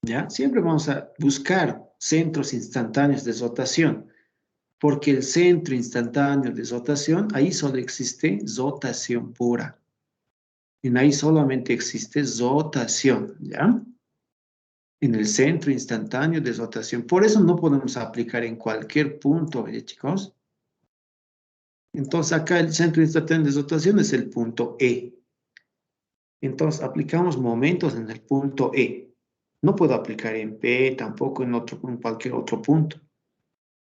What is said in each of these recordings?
¿Ya? Siempre vamos a buscar centros instantáneos de rotación, porque el centro instantáneo de rotación, ahí solo existe rotación pura. En ahí solamente existe rotación, ¿ya? En el centro instantáneo de rotación. Por eso no podemos aplicar en cualquier punto, ¿ya, chicos? Entonces acá el centro instantáneo de rotación es el punto E. Entonces aplicamos momentos en el punto E. No puedo aplicar en P, tampoco en cualquier otro punto.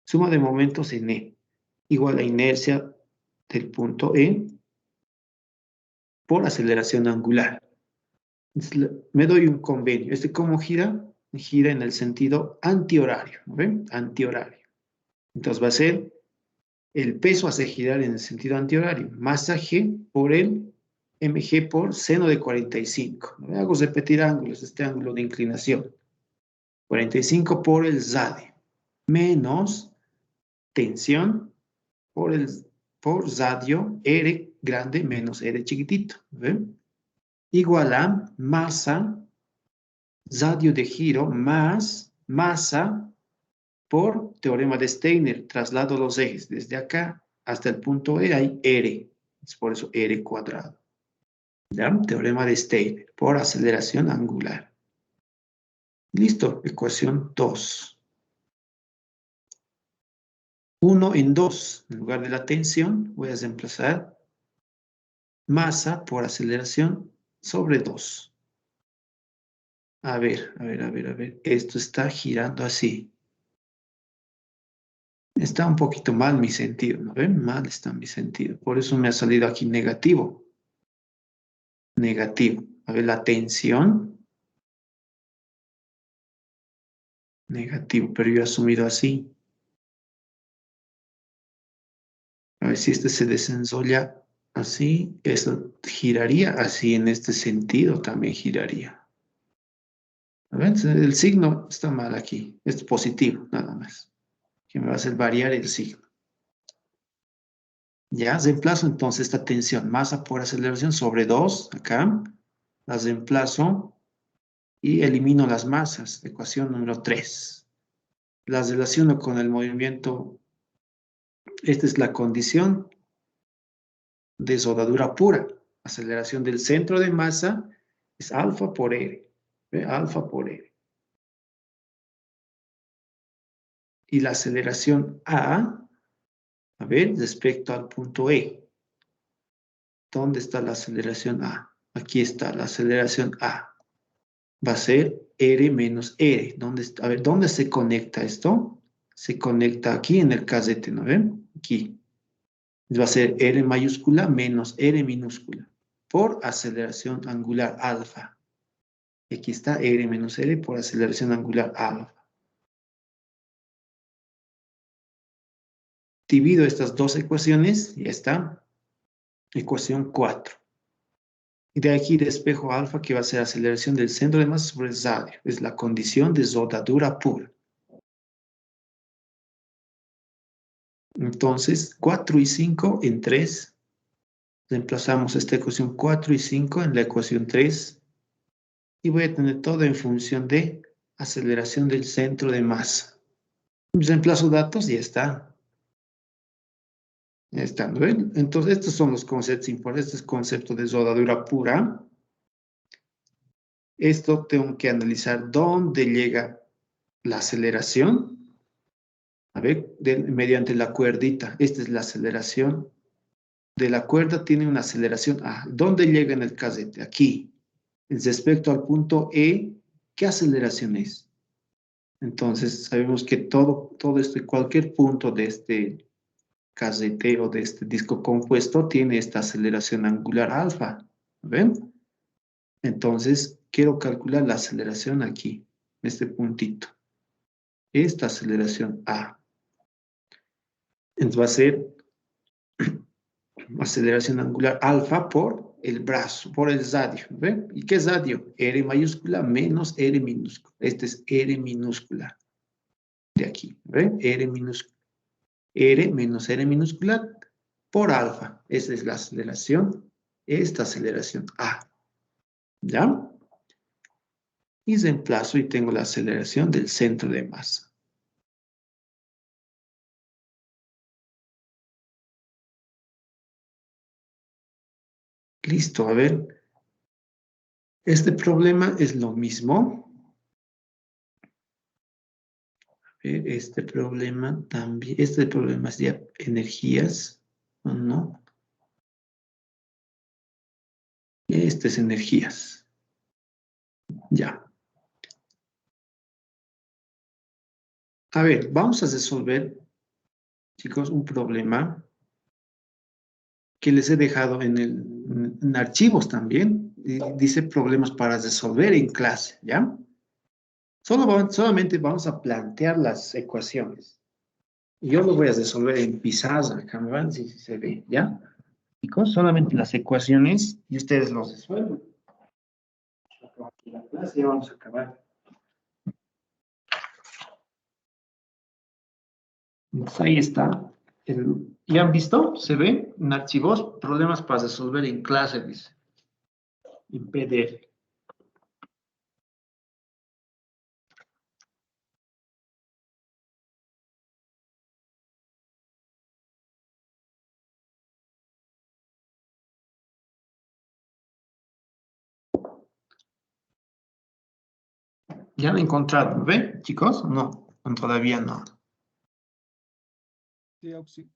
Suma de momentos en E igual a inercia del punto E por aceleración angular. Me doy un convenio. ¿Cómo gira? Gira en el sentido antihorario, ¿no ven? Antihorario. Entonces va a ser, el peso hace girar en el sentido antihorario. Masa G por el mg por seno de 45. ¿No? Hago repetir ángulos, este ángulo de inclinación. 45 por el radio. Menos tensión por radio R grande menos R chiquitito. ¿Ven? Igual a masa, radio de giro más masa por teorema de Steiner. Traslado los ejes desde acá hasta el punto E, hay R. Es por eso R cuadrado. ¿Ya? Teorema de Steiner por aceleración angular. Listo, ecuación 2. 1 en 2, en lugar de la tensión, voy a reemplazar masa por aceleración sobre 2. A ver. Esto está girando así. Está un poquito mal mi sentido, ¿no ven? Mal está mi sentido. Por eso me ha salido aquí negativo. Negativo. A ver, la tensión. Negativo, pero yo he asumido así. A ver si este se desenrolla así. Eso giraría así en este sentido también giraría. ¿Ven? El signo está mal aquí. Es positivo, nada más. Que me va a hacer variar el signo. Ya, reemplazo entonces esta tensión. Masa por aceleración sobre 2, acá. La reemplazo y elimino las masas. Ecuación número 3. Las relaciono con el movimiento. Esta es la condición de soldadura pura. Aceleración del centro de masa es alfa por R. ¿Ve? Alfa por R. Y la aceleración a ver, respecto al punto E. ¿Dónde está la aceleración A? Aquí está la aceleración A. Va a ser R menos R. ¿Dónde está? A ver, ¿dónde se conecta esto? Se conecta aquí en el casete, ¿no ven? Aquí. Va a ser R mayúscula menos R minúscula por aceleración angular alfa. Aquí está R menos R por aceleración angular alfa. Divido estas dos ecuaciones y ya está. Ecuación 4. Y de aquí despejo alfa, que va a ser aceleración del centro de masa sobre el radio. Es la condición de soldadura pura. Entonces, 4 y 5 en 3. Reemplazamos esta ecuación 4 y 5 en la ecuación 3. Y voy a tener todo en función de aceleración del centro de masa. Reemplazo datos y ya está. Ya está, ¿no ven? Entonces, estos son los conceptos importantes. Este es el concepto de soldadura pura. Esto tengo que analizar dónde llega la aceleración. A ver, mediante la cuerdita. Esta es la aceleración de la cuerda. Tiene una aceleración A. ¿Dónde llega en el casete? Aquí. Respecto al punto E, ¿qué aceleración es? Entonces, sabemos que todo esto y cualquier punto de este casete o de este disco compuesto tiene esta aceleración angular alfa. ¿Ven? Entonces, quiero calcular la aceleración aquí, en este puntito. Esta aceleración A. Entonces va a ser aceleración angular alfa por el brazo, por el radio. ¿Ven? ¿Y qué es radio? R mayúscula menos R minúscula. Este es R minúscula. De aquí. ¿Ven? R minúscula. R menos R minúscula por alfa. Esa es la aceleración. Esta aceleración A. ¿Ya? y reemplazo y tengo la aceleración del centro de masa. Listo, a ver. Este problema es lo mismo. Este problema también, este problema es de energías, ¿o no? Este es energías. Ya. A ver, vamos a resolver, chicos, un problema que les he dejado en archivos también. Dice problemas para resolver en clase, ¿ya? Solamente vamos a plantear las ecuaciones. Y yo lo voy a resolver en pizarra, acá me van si se ve, ¿ya? Chicos, solamente las ecuaciones y ustedes los resuelven. Aquí la clase, ya vamos a acabar. Pues ahí está. ¿Ya han visto? ¿Se ve? En archivos, problemas para resolver en clase, dice. En PDF. ¿Ya lo han encontrado? ¿Ve, chicos? No, todavía no. Sí.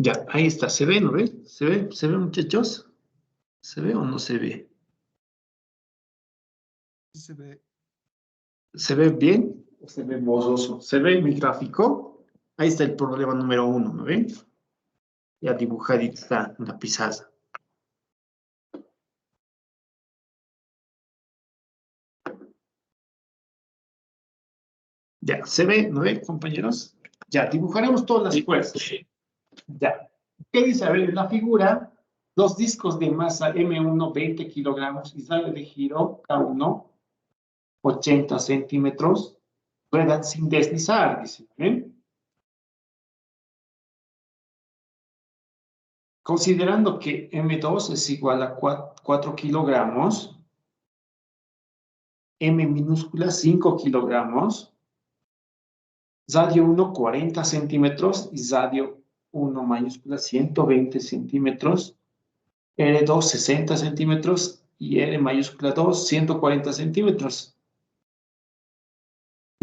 Ya, ahí está. ¿Se ve, no ve? ¿Se ve? ¿Se ve, muchachos? ¿Se ve o no se ve? Sí se ve. ¿Se ve bien o se ve borroso? ¿Se ve mi gráfico? Ahí está el problema número 1, ¿no ven? Ya dibujadito está en la pizarra. Ya, ¿se ve, no ve, compañeros? Ya, dibujaremos todas las fuerzas. Ya. ¿Qué dice? A ver, en la figura, dos discos de masa M1, 20 kilogramos y radio de giro, cada uno, 80 centímetros, ruedan sin deslizar, dice, ¿ven? Considerando que M2 es igual a 4 kilogramos, M minúscula 5 kilogramos, radio 1 40 centímetros y radio 1 mayúscula 120 centímetros, R2 60 centímetros y R mayúscula 2 140 centímetros.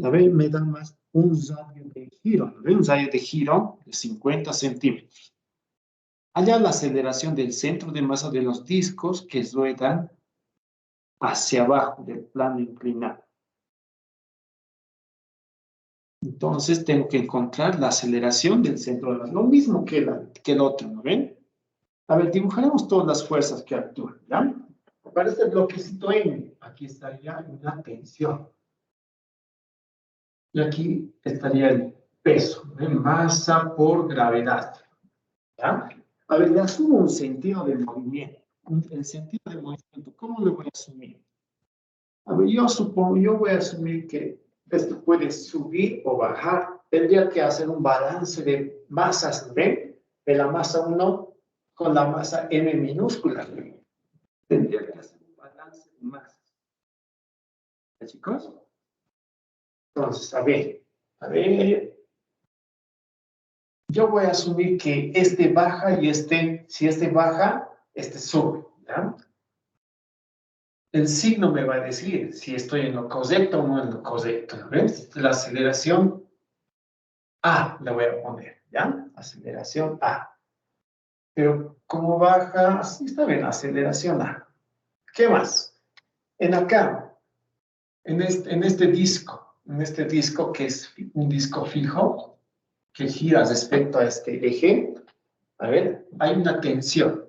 A ver, me da más un radio de giro, ¿no? Un radio de giro de 50 centímetros. Halla la aceleración del centro de masa de los discos que ruedan hacia abajo del plano inclinado. Entonces tengo que encontrar la aceleración del centro de masa, lo mismo que el otro, ¿no ven? A ver, dibujaremos todas las fuerzas que actúan, ¿ya? Para este bloquecito M, aquí estaría una tensión. Y aquí estaría el peso, ¿eh? Masa por gravedad, ¿ya? A ver, le asumo un sentido de movimiento. El sentido de movimiento, ¿cómo lo voy a asumir? A ver, yo voy a asumir que esto puede subir o bajar. Tendría que hacer un balance de masas, ¿ven? De la masa 1 con la masa M minúscula. Tendría que hacer un balance de masas. ¿Ya, chicos? Entonces, a ver, yo voy a asumir que este baja y si este baja, este sube, ¿ya? El signo me va a decir si estoy en lo correcto o no en lo correcto, ¿no ves? La aceleración A la voy a poner, ¿ya? Aceleración A. Pero como baja, sí está bien, aceleración A. ¿Qué más? En acá, en este disco que es un disco fijo, que gira respecto a este eje, a ver, hay una tensión.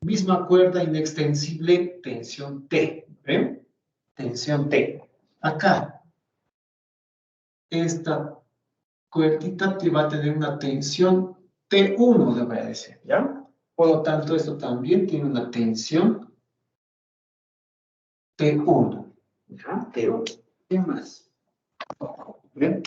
Misma cuerda inextensible, tensión T. ¿Ven? Tensión T. Acá, esta cuerdita te va a tener una tensión T1, le voy a decir, ¿ya? Por lo tanto, esto también tiene una tensión T1. ¿Ya? T1. ¿Qué más? ¿Ven?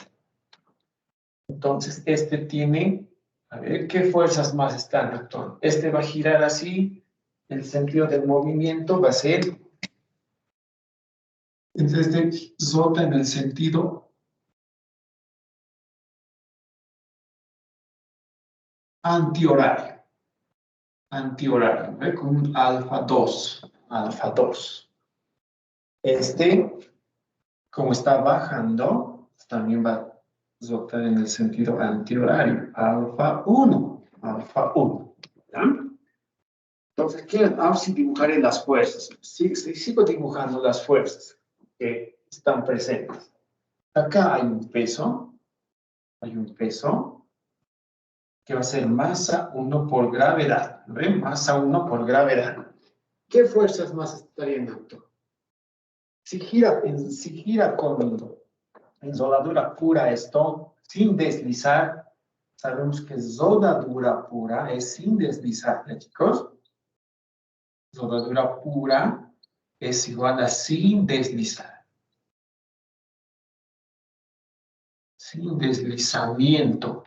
Entonces, este tiene, a ver, ¿qué fuerzas más están actuando? Este va a girar así, el sentido del movimiento va a ser, entonces, J en el sentido antihorario. Antihorario, ¿ve? Con un alfa 2. Alfa 2. Este, como está bajando, también va a rotar en el sentido antihorario. Alfa 1. Alfa 1. ¿Ya? Entonces, ahora sí dibujaré las fuerzas. Sigo dibujando las fuerzas que están presentes. Acá hay un peso. Hay un peso que va a ser masa 1 por gravedad. ¿Ven? Masa 1 por gravedad. ¿Qué fuerzas más estarían actuando? Si gira con en soldadura pura esto, sin deslizar, sabemos que soldadura pura es sin deslizar, ¿eh, chicos? Soldadura pura es igual a sin deslizar. Sin deslizamiento.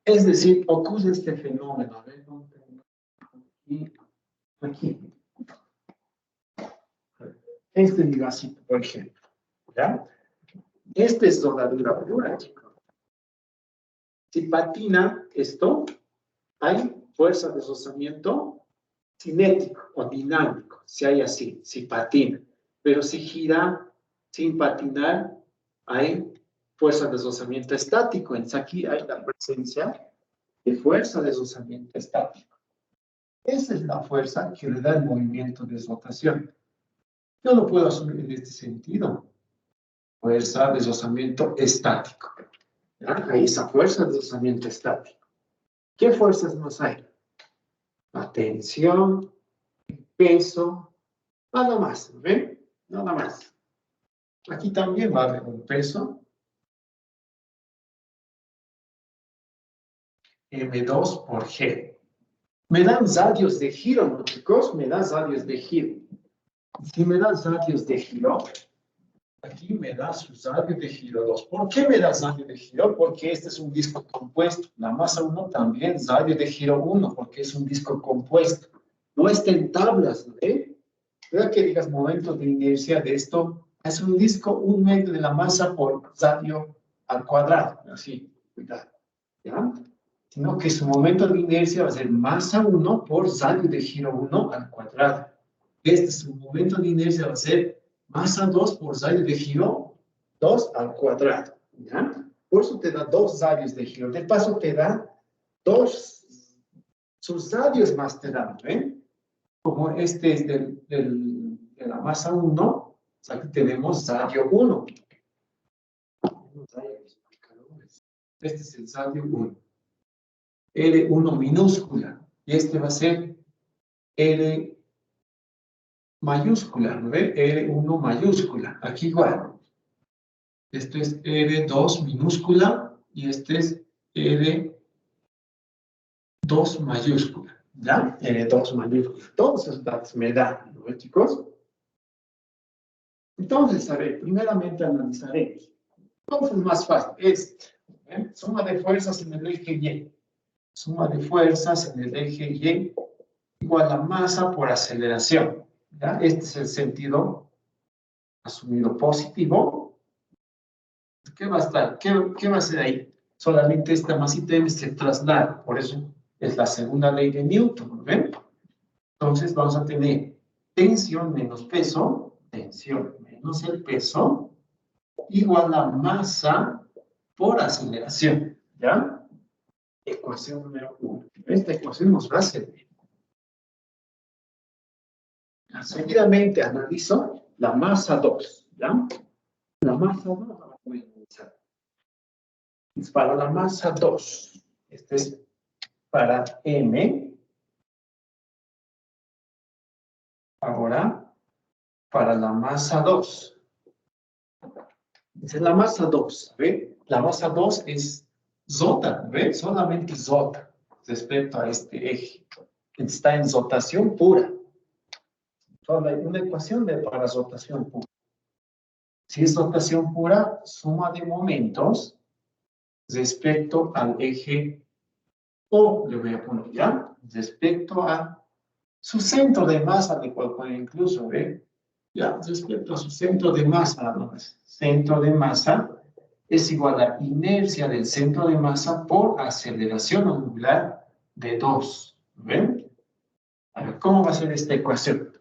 Es decir, ocurre este fenómeno. A ver, aquí. Este migacito, por ejemplo. ¿Ya? Este es soldadura pura, chicos. Si patina esto, hay fuerza de deslizamiento cinético o dinámico, si hay así, si patina. Pero si gira sin patinar, hay fuerza de deslizamiento estático. Entonces aquí hay la presencia de fuerza de deslizamiento estático. Esa es la fuerza que le da el movimiento de rotación. Yo lo puedo asumir en este sentido. Fuerza de deslizamiento estático. ¿Ya? Hay esa fuerza de deslizamiento estático. ¿Qué fuerzas más hay? La tensión, peso, nada más, ¿ven? Nada más. Aquí también va a haber un peso. M2 por G. Me dan radios de giro, ¿no, chicos? Me dan radios de giro. Si me das radios de giro, aquí me da su radio de giro 2. ¿Por qué me das radio de giro? Porque este es un disco compuesto. La masa 1 también radio de giro 1, porque es un disco compuesto. No está en tablas, ¿no? Vea que digas momento de inercia de esto. Es un disco 1 medio de la masa por radio al cuadrado. Así, cuidado. ¿Ya? Sino que su momento de inercia va a ser masa 1 por radio de giro 1 al cuadrado. Este su momento de inercia va a ser masa 2 por radio de giro 2 al cuadrado. ¿Ya? Por eso te da 2 radios de giro. De paso te da 2, sus radios más te dan, ¿ven? Como este es de la masa 1, aquí tenemos radio 1. Este es el radio 1. R1 minúscula. Y este va a ser R mayúscula, ¿no ve? R1 mayúscula. Aquí igual. Esto es R2 minúscula y este es R2 mayúscula. ¿Ya? R2 mayúscula. Todos esos datos me dan, ¿no ve, chicos? Entonces, a ver, primeramente analizaremos. Entonces, más fácil es suma de fuerzas en el eje Y. Suma de fuerzas en el eje Y igual a masa por aceleración. ¿Ya? Este es el sentido asumido positivo. ¿Qué va a estar? ¿Qué va a ser ahí? Solamente esta masita se traslada. Por eso es la segunda ley de Newton. ¿Ven? Entonces vamos a tener tensión menos peso, tensión menos el peso, igual a masa por aceleración. ¿Ya? Ecuación número 1. Esta ecuación nos va a servir. Seguidamente analizo la masa 2, ¿ya? La masa 2 la voy a analizar. Es para la masa 2. Este es para M. Ahora, para la masa 2. Esa es la masa 2, ¿ve? La masa 2 es zota, ¿ve? Solamente zota respecto a este eje. Está en rotación pura. Solo hay una ecuación para rotación pura. Si es rotación pura, suma de momentos respecto al eje O, le voy a poner ya, respecto a su centro de masa, de cual puede incluso, ¿ve? Ya, respecto a su centro de masa, ¿no? Centro de masa es igual a inercia del centro de masa por aceleración angular de 2, ¿ven? A ver, ¿cómo va a ser esta ecuación?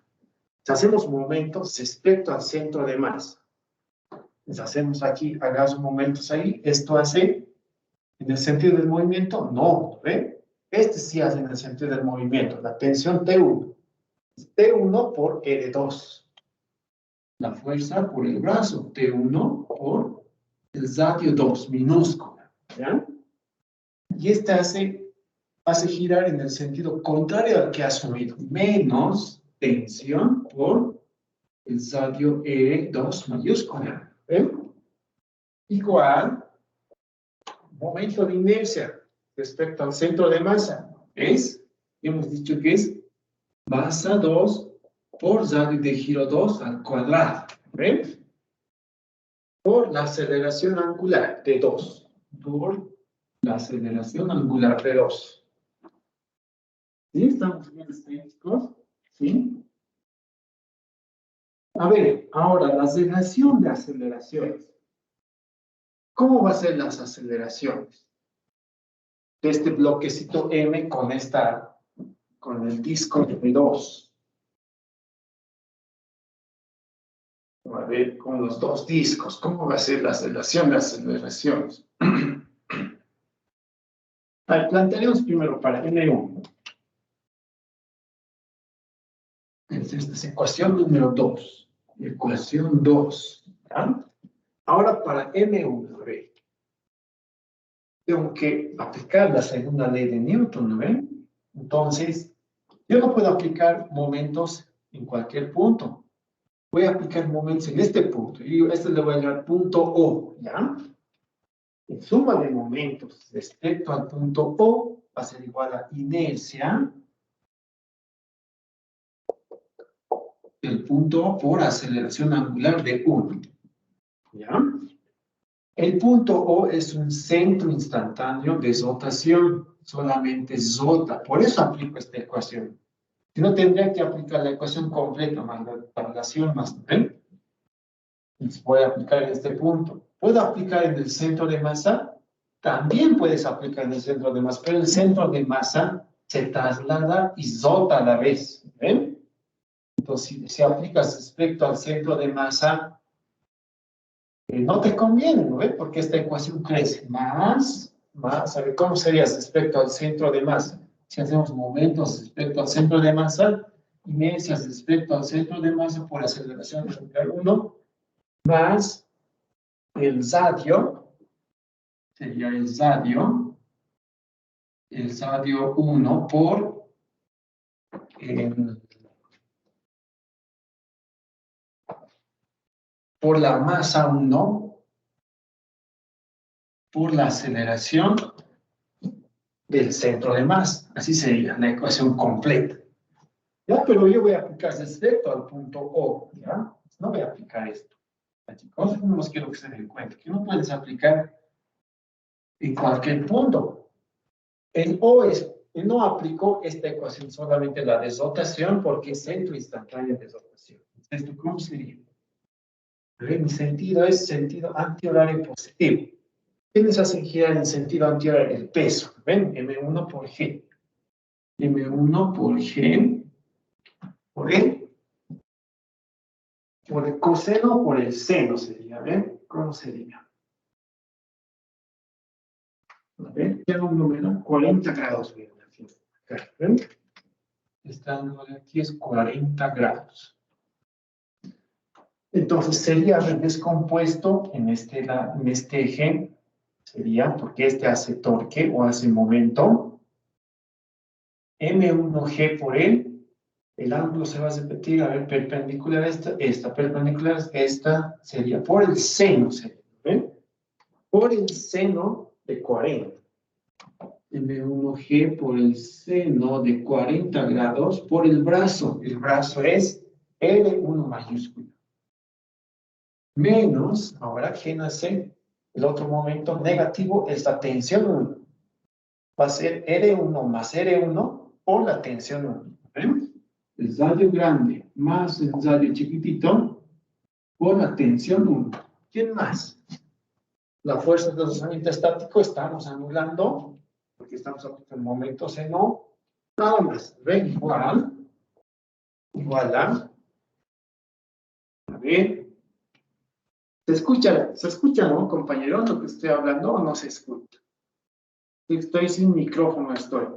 Si hacemos momentos respecto al centro de masa, les hacemos aquí, hagamos momentos ahí, esto hace en el sentido del movimiento, no, ¿ven? Este sí hace en el sentido del movimiento, la tensión T1. T1 por R2. La fuerza por el brazo, T1 por el radio 2, minúscula, ¿ya? Y este hace girar en el sentido contrario al que ha asumido, menos tensión por el radio R2 mayúscula, ¿ven? Igual, momento de inercia respecto al centro de masa, hemos dicho que es masa 2 por radio de giro 2 al cuadrado, ¿ven? Por la aceleración angular de 2, por la aceleración angular de 2. ¿Sí? ¿Estamos bien estéticos? ¿Sí? A ver, ahora, la relación de aceleraciones. ¿Cómo va a ser las aceleraciones de este bloquecito M con el disco de 2? A ver, con los dos discos, ¿cómo va a ser la relación de aceleraciones? A ver, plantearemos primero para M1. Esta es ecuación número 2. Ecuación 2. ¿Ya? Ahora para M1, ¿ve? Tengo que aplicar la segunda ley de Newton, ¿ven? Entonces, yo no puedo aplicar momentos en cualquier punto. Voy a aplicar momentos en este punto. Y este le voy a llamar punto O, ¿ya? En suma de momentos respecto al punto O va a ser igual a inercia del punto O por aceleración angular de 1. ¿Ya? El punto O es un centro instantáneo de rotación, solamente zota. Por eso aplico esta ecuación. Si no, tendría que aplicar la ecuación completa, más la relación, más, ¿ven? Entonces voy a aplicar en este punto. ¿Puedo aplicar en el centro de masa? También puedes aplicar en el centro de masa, pero el centro de masa se traslada y zota a la vez, ¿ven? Entonces, si aplicas respecto al centro de masa, no te conviene, ¿no ves? Porque esta ecuación crece más, a ver, ¿cómo sería respecto al centro de masa? Si hacemos momentos respecto al centro de masa, inercias respecto al centro de masa por aceleración angular 1, más el radio, sería el radio 1 por la masa 1, por la aceleración del centro de masa. Así sería la ecuación completa. ¿Ya? Pero yo voy a aplicar respecto al punto O, ¿ya? No voy a aplicar esto. Chicos, no los quiero que se den cuenta, que no puedes aplicar en cualquier punto. El O no aplicó esta ecuación, solamente la de rotación, porque es centro instantáneo de rotación. ¿Esto cómo sería? Mi sentido es sentido antihorario positivo. ¿Quiénes hacen girar en sentido antihorario? El peso. ¿Ven? M1 por G. M1 por G. ¿Por el? ¿Por el coseno o por el seno sería? ¿Ven? ¿Cómo sería? A ver, tengo un número, 40 grados. ¿Ven? Esta ángulo aquí es 40 grados. Entonces sería descompuesto en este eje, sería, porque este hace torque o hace momento, M1G por el ángulo se va a repetir, a ver, perpendicular a esta perpendicular, esta sería por el seno, ¿ven? Por el seno de 40. M1G por el seno de 40 grados por el brazo es L1 mayúscula. Menos, ahora que nace el otro momento negativo, es la tensión 1. Va a ser R1 más R1 por la tensión 1. ¿Ven? El radio grande más el radio chiquitito por la tensión 1. ¿Quién más? La fuerza de deslizamiento estático estamos anulando, porque estamos aplicando el momento seno. Nada más. ¿Ven? Igual a ver. ¿Se escucha, no, compañero, lo que estoy hablando o no se escucha? Estoy sin micrófono, estoy.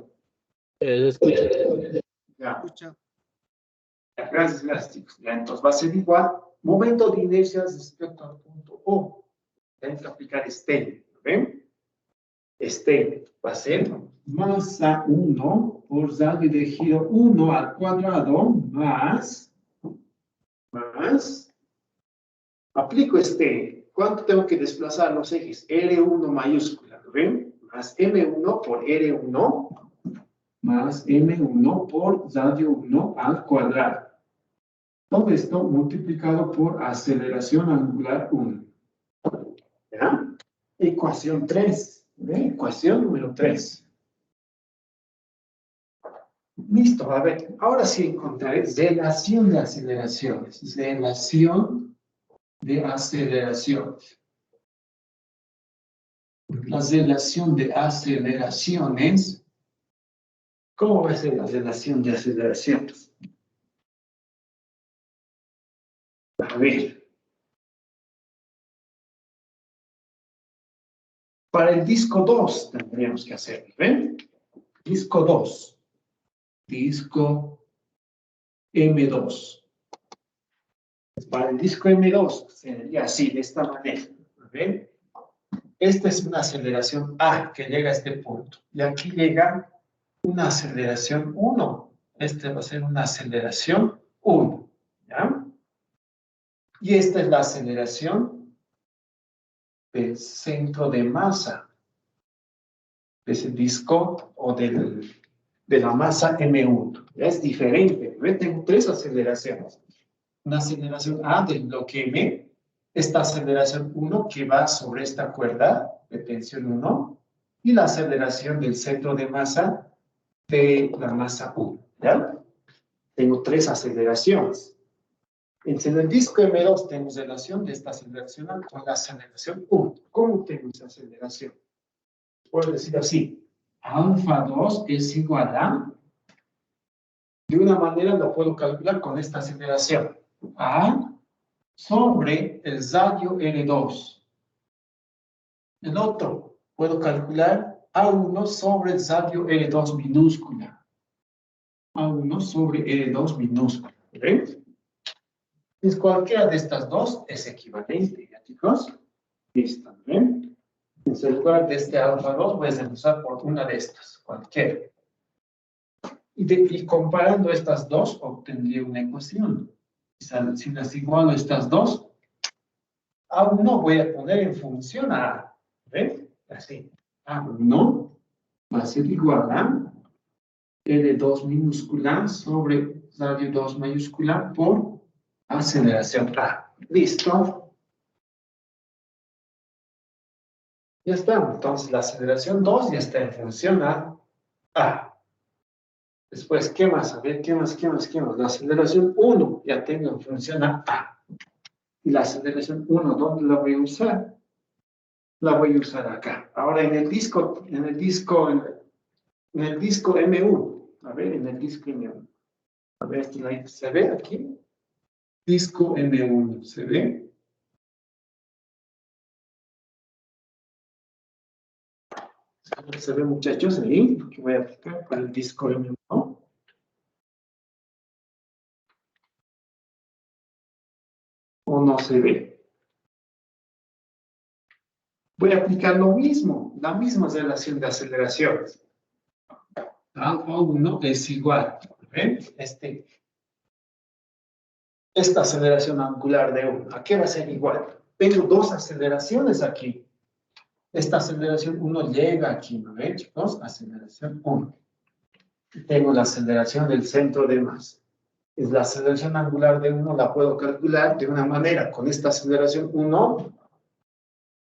Escucha. Ya. Gracias, chicos. Ya, entonces va a ser igual. Momento de inercia respecto al punto O. Tenemos que aplicar este. ¿Ven? Este va a ser masa 1 por radio de giro 1 al cuadrado más. Aplico este. ¿Cuánto tengo que desplazar los ejes? R1 mayúscula. ¿Ven? Más M1 por R1 más M1 por radio 1 al cuadrado. Todo esto multiplicado por aceleración angular 1. ¿Ya? Ecuación 3. ¿Ve? Ecuación número 3. Listo, a ver. Ahora sí encontraré relación de aceleraciones. Relación de aceleraciones. La relación de aceleraciones. ¿Cómo va a ser la relación de aceleraciones? A ver. Para el disco 2 tendríamos que hacerlo, ¿ven? Disco 2. Disco M2. Para el disco M2 sería así, de esta manera. ¿Ven? Esta es una aceleración A que llega a este punto. Y aquí llega una aceleración 1. Este va a ser una aceleración 1. ¿Ya? Y esta es la aceleración del centro de masa de ese disco o de la masa M1. Ya es diferente. ¿Ven? Tengo tres aceleraciones. Una aceleración A del bloque M, esta aceleración 1 que va sobre esta cuerda de tensión 1 y la aceleración del centro de masa de la masa 1. ¿Ya? Tengo tres aceleraciones. En el disco M2 tenemos relación de esta aceleración con la aceleración 1. ¿Cómo tengo esa aceleración? Puedo decir así. Alfa 2 es igual a... De una manera lo puedo calcular con esta aceleración. A sobre el radio R2. El otro, puedo calcular A1 sobre el radio R2 minúscula. A1 sobre R2 minúscula. ¿Ven? Pues cualquiera de estas dos es equivalente, ¿ya, chicos? Listo, ¿ven? En lugar de este alfa 2 voy a reemplazar por una de estas, cualquiera. Y comparando estas dos, obtendría una ecuación. Si las igualo estas dos, A1 voy a poner en función a A. ¿Ven? Así. A1 va a ser igual a L2 minúscula sobre radio 2 mayúscula por aceleración A. ¿Listo? Ya está. Entonces, la aceleración 2 ya está en función a A. Después, ¿qué más? A ver, ¿qué más? La aceleración 1 ya tengo en función a A. Y la aceleración 1, ¿dónde la voy a usar? La voy a usar acá. Ahora en el disco M1. A ver, en el disco M1. A ver, ¿se ve aquí? Disco M1, ¿se ve? ¿Se ve, muchachos, ahí? Que voy a aplicar para el disco M1. o no se ve. Voy a aplicar lo mismo, la misma relación de aceleraciones. Alfa 1 es igual, ¿ven? Esta aceleración angular de 1, ¿a qué va a ser igual? Tengo dos aceleraciones aquí. Esta aceleración 1 llega aquí, ¿no ven, chicos? Aceleración 1. Tengo la aceleración del centro de masa. Es la aceleración angular de 1, la puedo calcular de una manera. Con esta aceleración 1,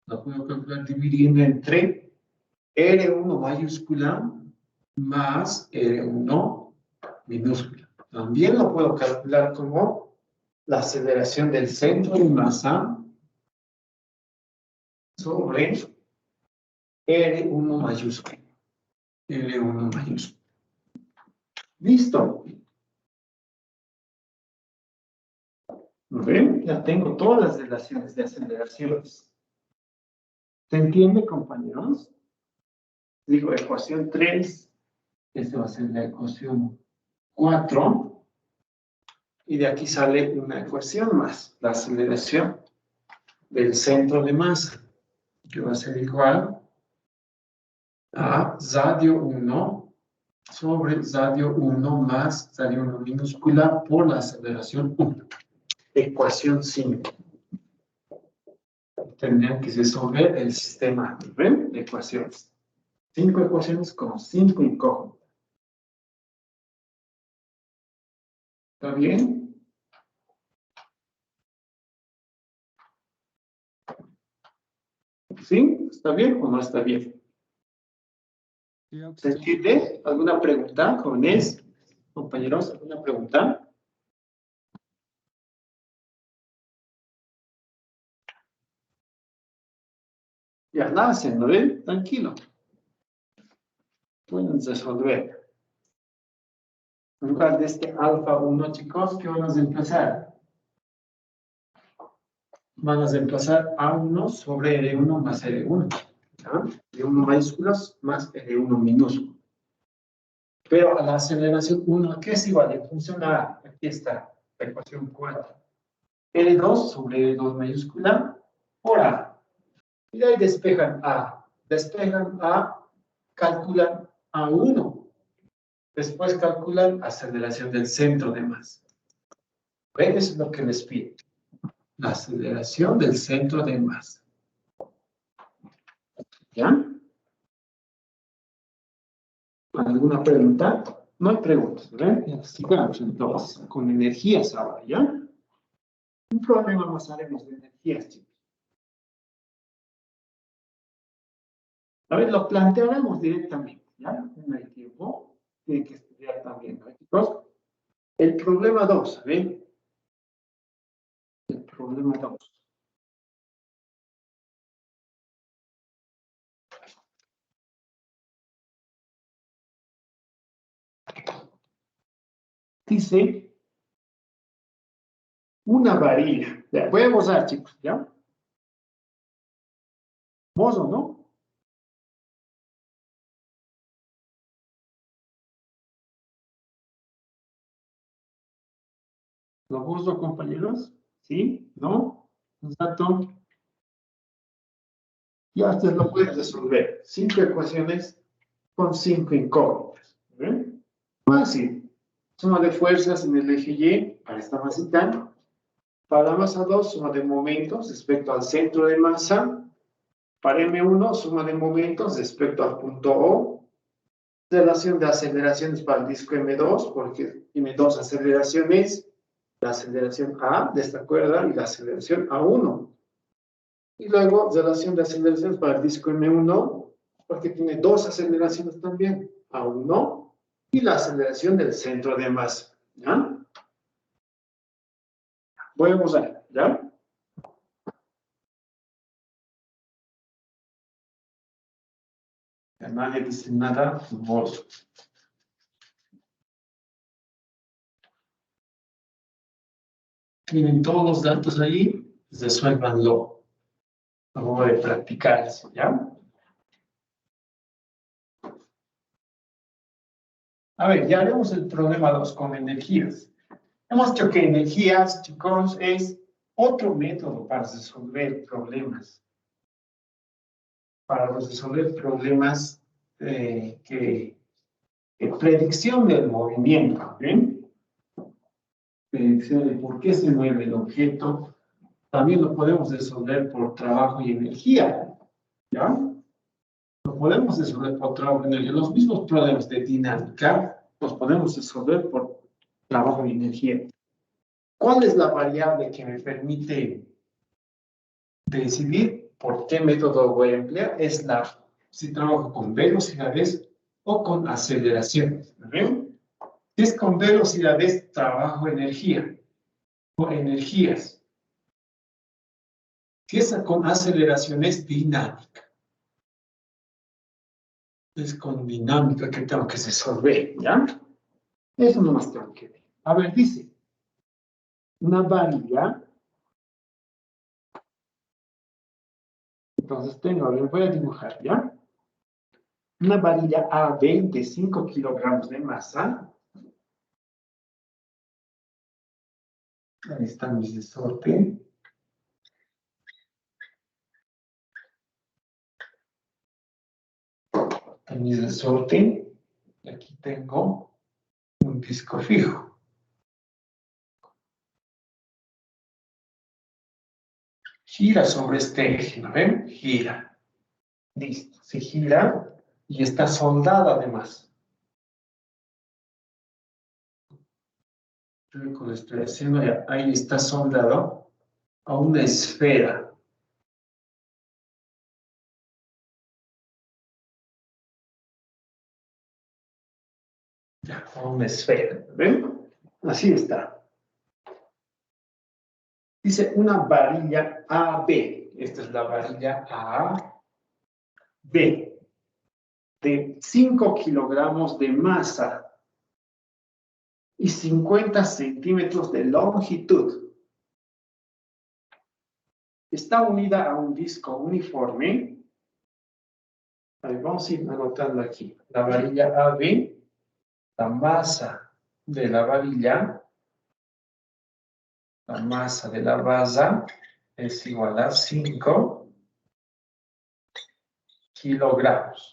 la puedo calcular dividiendo entre R1 mayúscula más R1 minúscula. También lo puedo calcular como la aceleración del centro de masa sobre R1 mayúscula. R1 mayúscula. ¿Listo? ¿Ven? Ya tengo todas las relaciones de aceleraciones. ¿Se entiende, compañeros? Digo, ecuación 3. Esta va a ser la ecuación 4. Y de aquí sale una ecuación más. La aceleración del centro de masa. Que va a ser igual a radio 1 sobre radio 1 más radio 1 minúscula por la aceleración 1. Ecuación 5. Tendrían que resolver el sistema, ¿ven? De ecuaciones. 5 ecuaciones con 5 incógnitas. ¿Está bien? ¿Sí? ¿Está bien o no está bien? ¿Se entiende? ¿Alguna pregunta, jóvenes? Compañeros, ¿alguna pregunta? Ya nacen, ¿no ven? Tranquilo. Pueden resolver. En lugar de este alfa 1, chicos, ¿qué van a reemplazar? Van a reemplazar A1 sobre R1 más R1. ¿Ya? R1 mayúsculas más R1 minúsculo. Pero a la aceleración 1, ¿qué es igual? En función a, aquí está, la ecuación 4. R2 sobre R2 mayúscula por A. Y de ahí despejan A. Despejan A, calculan A1. Después calculan aceleración del centro de masa. ¿Ven? Eso es lo que les pido. La aceleración del centro de masa. ¿Ya? ¿Alguna pregunta? No hay preguntas, ¿verdad? Sigamos entonces con energías ahora, ¿ya? Un problema más haremos de energías, chicos. A ver, lo plantearemos directamente, ¿ya? No hay tiempo. Tienen que estudiar también, ¿no, chicos? El problema 2, ¿ven? El problema 2. Dice una varilla. Ya, voy a borrar, chicos, ¿ya? ¿Borro, no? ¿Lo borro, compañeros? ¿Sí? ¿No? Un dato. Ya ustedes lo pueden resolver. 5 ecuaciones con 5 incógnitas. ¿Ven? Fácil. Suma de fuerzas en el eje Y para esta masita. Para la masa 2, suma de momentos respecto al centro de masa. Para M1, suma de momentos respecto al punto O. Relación de aceleraciones para el disco M2, porque tiene dos aceleraciones. La aceleración A de esta cuerda y la aceleración A1. Y luego, relación de aceleraciones para el disco M1, porque tiene dos aceleraciones también, A1 y la aceleración del centro de masa. ¿Ya? Voy a usar, ¿ya? Nadie dice nada, vos. Tienen todos los datos ahí, resuélvanlo. Vamos a practicar eso, ¿ya? A ver, ya haremos el problema 2 con energías. Hemos dicho que energías, chicos, es Otro método para resolver problemas. Para resolver problemas predicción del movimiento, ¿bien? Predicción de por qué se mueve el objeto. También lo podemos resolver por trabajo y energía, ¿ya? Lo podemos resolver por trabajo y energía. Los mismos problemas de dinámica los podemos resolver por trabajo y energía. ¿Cuál es la variable que me permite decidir por qué método voy a emplear? Es si trabajo con velocidades o con aceleraciones. ¿Ven? Si es con velocidades, trabajo energía o energías. Si es con aceleraciones, dinámica. Es con dinámica que tengo que resolver, ¿ya? Eso nomás tengo que ver. A ver, dice, una varilla. Entonces voy a dibujar, ¿ya? Una varilla AB de 5 kilogramos de masa. Ahí está mi resorte. Está mi resorte. Y aquí tengo un disco fijo. Gira sobre este eje, ¿no ven? Gira. Listo. Se gira y está soldada además. Lo estoy haciendo ya. Ahí está soldado a una esfera. Ya, a una esfera. ¿Ven? Así está. Dice una varilla AB. Esta es la varilla AB. De 5 kilogramos de masa y 50 centímetros de longitud. Está unida a un disco uniforme. Ahí vamos a ir anotando aquí. La varilla AB, la masa de la varilla, la masa de la base es igual a 5 kilogramos.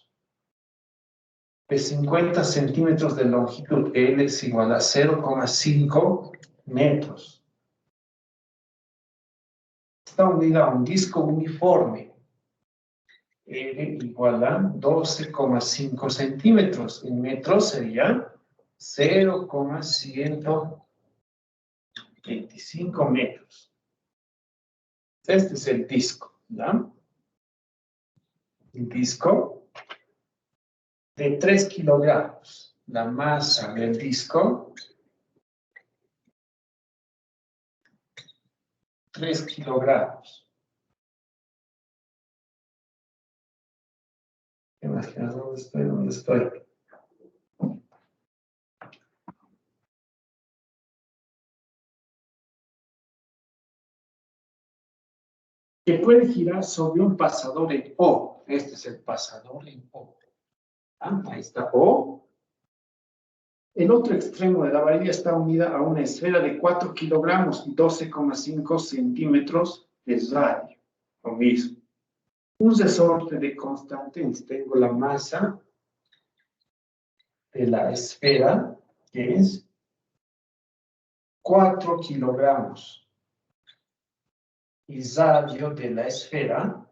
De 50 centímetros de longitud, L es igual a 0,5 metros. Está unida a un disco uniforme. L igual a 12,5 centímetros. En metros sería 0,125 metros. Este es el disco, ¿ya? El disco de 3 kilogramos. La masa del disco, 3 kilogramos. ¿Qué más? ¿Dónde estoy? ¿Dónde estoy? Que puede girar sobre un pasador en O. Este es el pasador en O. Ahí está O. El otro extremo de la varilla está unida a una esfera de 4 kilogramos y 12,5 centímetros de radio. Lo mismo. Un resorte de constantes. Tengo la masa de la esfera, que es 4 kilogramos. Y radio de la esfera,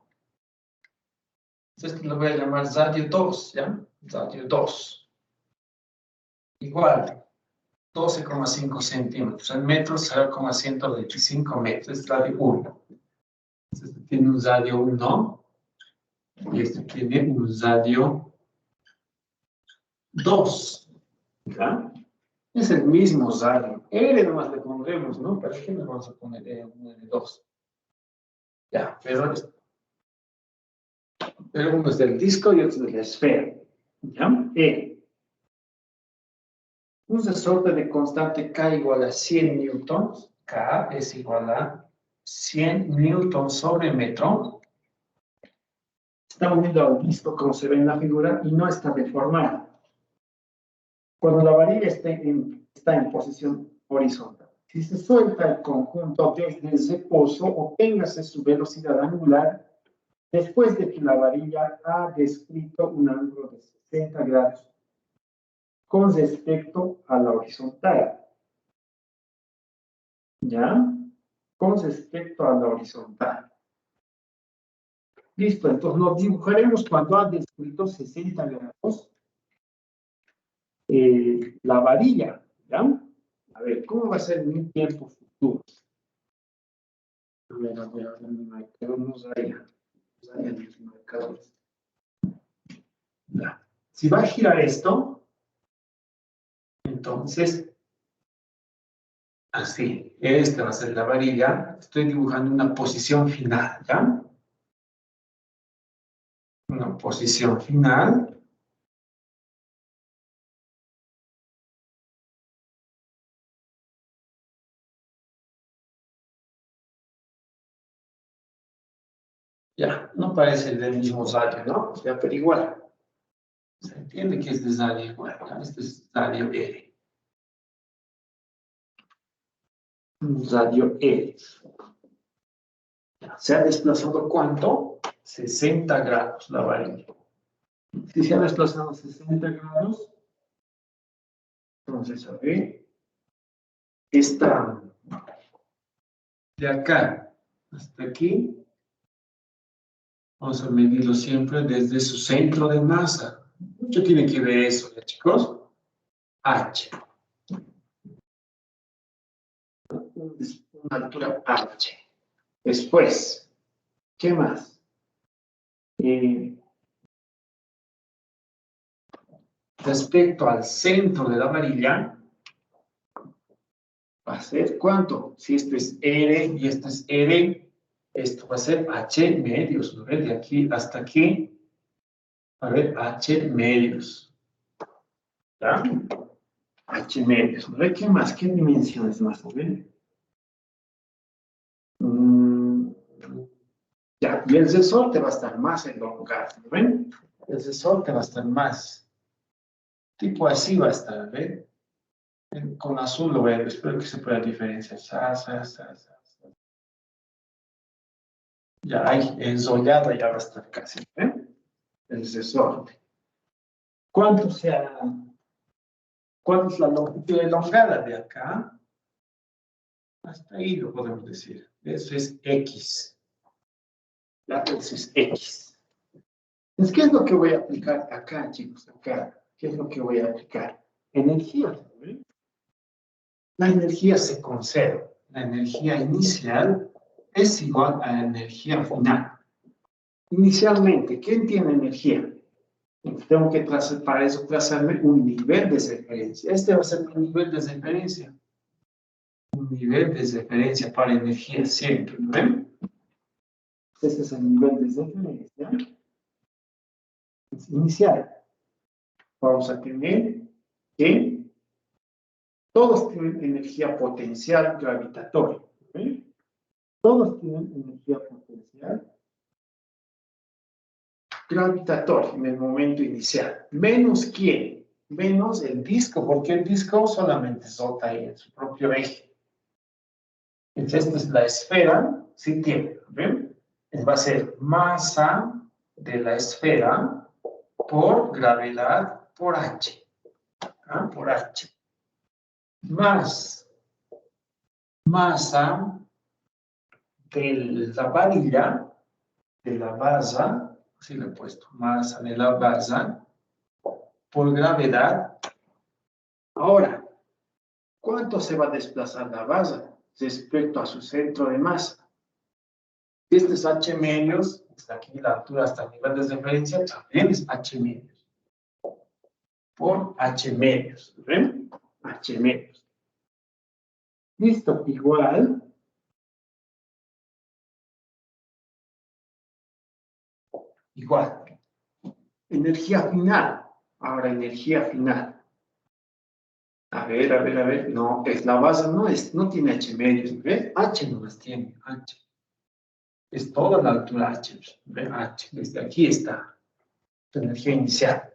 entonces lo voy a llamar radio 2, ¿ya? Radio 2. Igual, 12,5 centímetros. En metros, 0,125 metros. Es radio 1. Este tiene un radio 1. Y este tiene un radio 2. ¿Ya? Es el mismo radio. R nomás le pondremos, ¿no? ¿Para qué nos vamos a poner R2? Ya, pero uno es del disco y otro es de la esfera. ¿Ya? Un resorte de constante K igual a 100 newtons. K es igual a 100 newtons sobre metro. Está unido a un disco, como se ve en la figura, y no está deformado. Cuando la varilla está en posición horizontal. Si se suelta el conjunto desde el reposo, obténgase su velocidad angular después de que la varilla ha descrito un ángulo de 60 grados con respecto a la horizontal. ¿Ya? Con respecto a la horizontal. Listo, entonces nos dibujaremos cuando ha descrito 60 grados la varilla. ¿Ya? A ver, ¿cómo va a ser mi tiempo futuro? A ver, mi marcador nos daría los marcadores. Ya. Si va a girar esto, entonces, así, esta va a ser la varilla. Estoy dibujando una posición final, ¿ya? Una posición final. Ya, no parece del mismo radio, ¿no? Ya, pero igual. Se entiende que este es radio igual, ¿no? Este es radio R. Radio R. ¿Se ha desplazado cuánto? 60 grados la varilla. Si se ha desplazado 60 grados, entonces, a ver, esta de acá hasta aquí, vamos a medirlo siempre desde su centro de masa. Mucho tiene que ver eso, ¿ya, chicos? H. Una altura H. Después, ¿qué más? Respecto al centro de la varilla, va a ser ¿cuánto? Si esto es R y esto es R, esto va a ser H medios, ¿no ves? De aquí hasta aquí, a ver, H medios. ¿Ya? H medios, ¿no ves? ¿Qué más? ¿Qué dimensiones más? ¿No ves? Ya, y el resorte va a estar más elongado, ¿no ven? El resorte va a estar más, tipo así va a estar, ¿ven? Con azul lo veo, espero que se pueda diferenciar. Ya hay ensollado, ya va a estar casi, ¿ven? El resorte. ¿Cuánto es la longitud elongada de acá? Hasta ahí lo podemos decir. Eso es X. Eso es X. Entonces, ¿qué es lo que voy a aplicar acá, chicos? Acá. ¿Qué es lo que voy a aplicar? Energía. ¿Sí? La energía se conserva. La energía inicial es igual a la energía final. Inicialmente, ¿quién tiene energía? Tengo que trazar, para eso trazarme un nivel de referencia. Este va a ser mi nivel de referencia. Un nivel de referencia para energía siempre, ¿no ven? Este es el nivel de referencia. Es inicial. Vamos a tener que todos tienen energía potencial gravitatoria. ¿Sí? Todos tienen energía potencial gravitatoria en el momento inicial. ¿Menos quién? Menos el disco, porque el disco solamente rota ahí en su propio eje. Entonces, esta es la esfera, sí tiene, ¿ven? Va a ser masa de la esfera por gravedad por H. ¿Ah? Por H. Más masa de la varilla, de la base, así lo he puesto, masa de la base por gravedad. Ahora, ¿cuánto se va a desplazar la base respecto a su centro de masa? Este es H medios, está aquí la altura hasta el nivel de referencia, también es H medios. Por H medios, ¿ven? H medios. Listo, igual. Igual. Energía final. Ahora, energía final. A ver. No, es la base, no tiene H medios, ¿ves? H no las tiene, H. Es toda la altura H, ¿ven? H, desde aquí está. Energía inicial.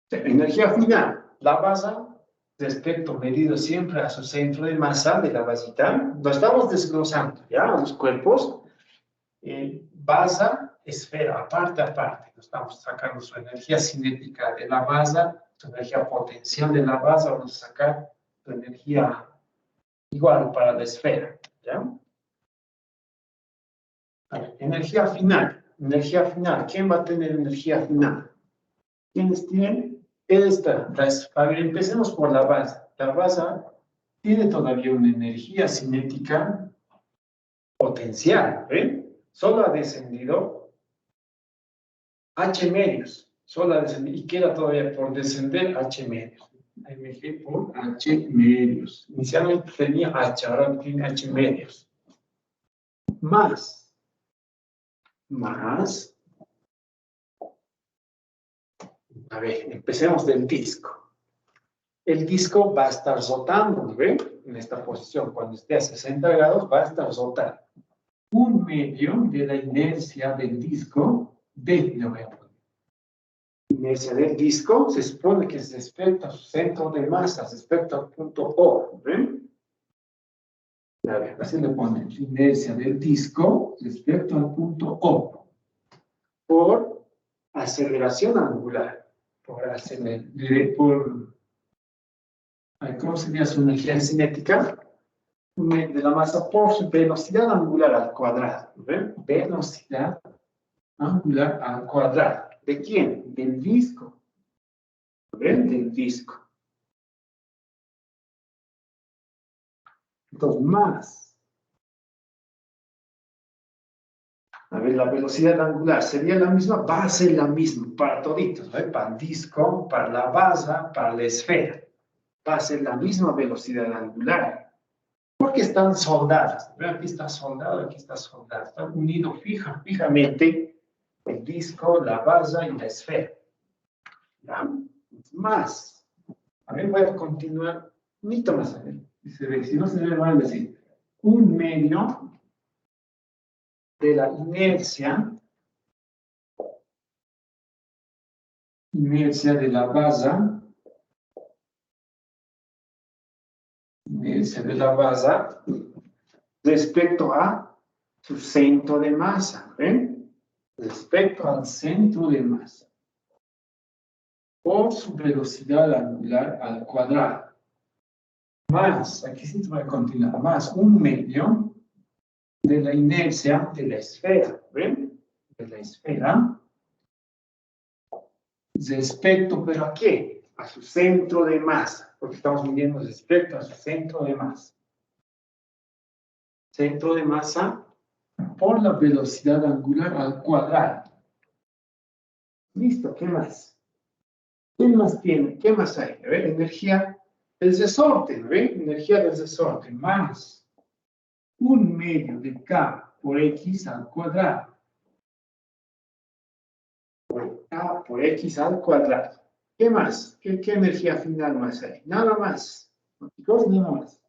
Energía final. La base Respecto medido siempre a su centro de masa de la vasita, lo estamos desglosando, ¿ya? Los cuerpos, basa, esfera, aparte, aparte. Estamos sacando su energía cinética de la base, su energía potencial de la base, vamos a sacar su energía igual para la esfera, ¿ya? A ver, energía final. Energía final. ¿Quién va a tener energía final? ¿Quiénes tienen? Esta. A ver, empecemos por la base. La base tiene todavía una energía cinética potencial, ¿ven? Solo ha descendido H medios. Solo ha descendido. Y queda todavía por descender H medios. MG por H medios. Inicialmente tenía H, ahora tiene H medios. Más. A ver, empecemos del disco. El disco va a estar rotando, ¿ven? En esta posición, cuando esté a 60 grados, va a estar rotando. Un medio de la inercia del disco, D, le voy a poner. Inercia del disco se supone que es respecto a su centro de masa, respecto al punto O, ¿ven? A ver, así le ponen. Inercia del disco respecto al punto O. Por aceleración angular. ¿Cómo sería su energía cinética? De la masa por su velocidad angular al cuadrado. ¿Ven? Velocidad angular al cuadrado. ¿De quién? Del disco. ¿Ven? Del disco. Entonces, más. A ver, la velocidad angular sería la misma, va a ser la misma para toditos, ¿no? Para el disco, para la base, para la esfera. Va a ser la misma velocidad angular. Porque están soldadas. Aquí está soldado, aquí está soldado. Están unidos fijamente el disco, la base y la esfera. ¿Ya? Más. A ver, voy a continuar un poquito más. A ver. Si no se ve, van a decir un medio de la inercia de la base, inercia de la base respecto a su centro de masa, ¿ven? Respecto al centro de masa, por su velocidad angular al cuadrado. Más, aquí sí se va a continuar, más un medio de la inercia de la esfera, ¿ven? De la esfera, respecto, ¿pero a qué? A su centro de masa, porque estamos midiendo respecto a su centro de masa. Centro de masa por la velocidad angular al cuadrado. Listo, ¿qué más? ¿Qué más tiene? ¿Qué más hay? A ver, energía del resorte, ¿no ven? Energía del resorte, más un medio de K por X al cuadrado. Por K por X al cuadrado. ¿Qué más? ¿Qué energía final más hay? Nada más. Chicos, nada más.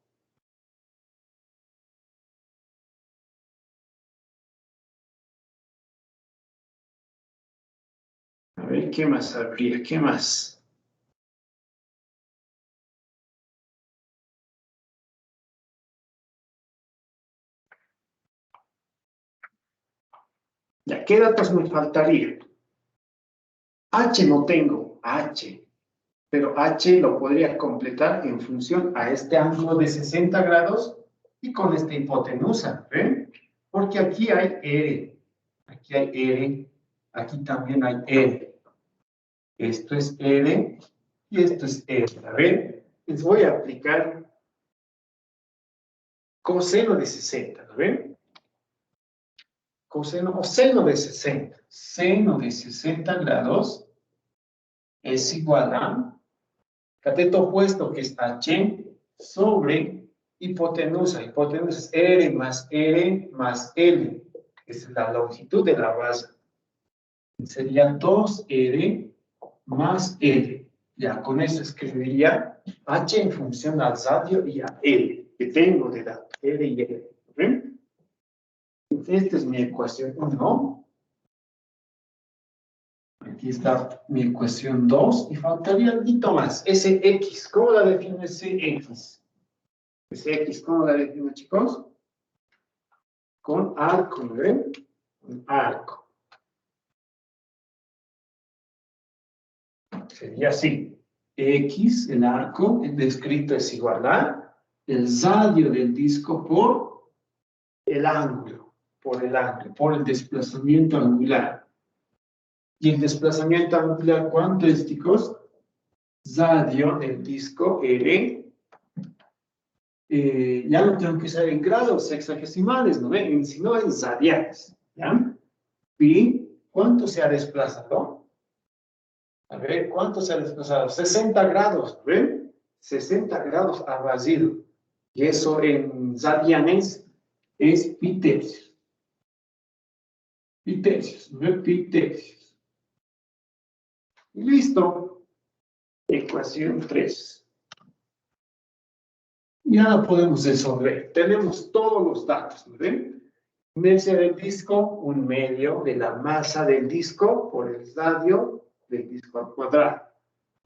A ver, ¿qué más habría? ¿Qué más? Ya, ¿qué datos me faltaría? H no tengo, H. Pero H lo podría completar en función a este ángulo de 60 grados y con esta hipotenusa, ¿ven? Porque aquí hay R, aquí hay R, aquí también hay R. Esto es R y esto es R, ¿ven? Les voy a aplicar coseno de 60, ¿ven? Coseno o seno de 60. Seno de 60 grados es igual a cateto opuesto, que es H, sobre hipotenusa. Hipotenusa es R más L. Esa es la longitud de la base. Sería 2R más L. Ya, con eso escribiría H en función al radio y a L, que tengo de datos, R y L. ¿Ven? Esta es mi ecuación 1. Aquí está mi ecuación 2 y faltaría algo más. Ese X, ¿cómo la define ese X? Ese X, ¿cómo la define, chicos? Con arco, ¿no ven? Con arco. Sería así. X, el arco, el descrito es igual a el radio del disco por el ángulo, por el desplazamiento angular. Y el desplazamiento angular, ¿cuánto es, chicos? Radio del disco R. Ya no tengo que saber en grados sexagesimales, ¿no ven? Sino en radianes, ¿ya? Y ¿cuánto se ha desplazado? A ver, ¿cuánto se ha desplazado? 60 grados, ¿ven? 60 grados ha vacío. Y eso en radianes es pi tercios. Pi tercios, ¿no? Pi tercios. Listo. Ecuación 3. Ya la podemos resolver. Tenemos todos los datos, ¿no ven? Inercia del disco, 1/2 de la masa del disco por el radio del disco al cuadrado.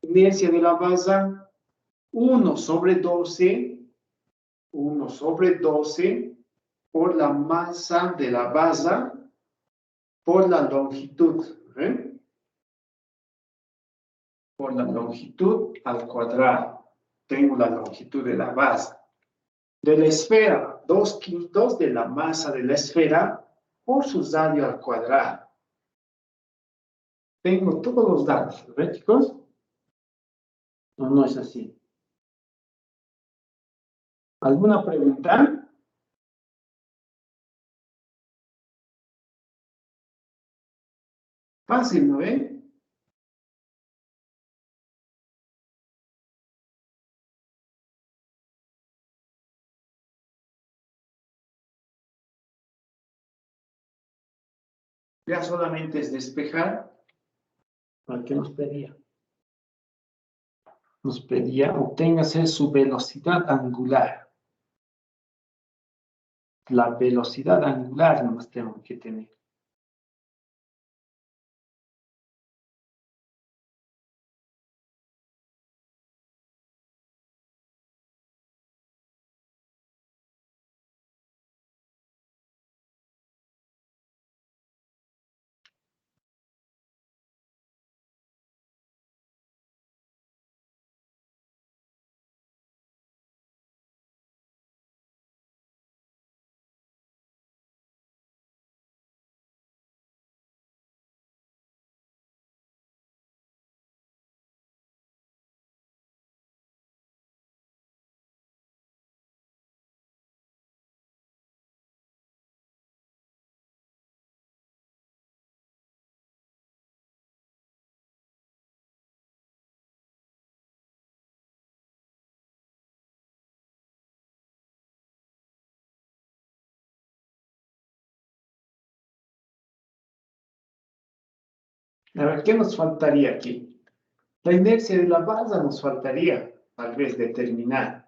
Inercia de la masa, 1/12 por la masa de la base por la longitud. ¿Eh? Por la longitud al cuadrado. Tengo la longitud de la base. De la esfera, 2/5 de la masa de la esfera por su radio al cuadrado. Tengo todos los datos, ¿ven, chicos? No, no es así. ¿Alguna pregunta? Fácil, ¿no ven? Ya solamente es despejar. ¿Para qué nos pedía? Nos pedía obténgase su velocidad angular. La velocidad angular nomás tengo que tener. A ver, ¿qué nos faltaría aquí? La inercia de la base nos faltaría, tal vez, determinar.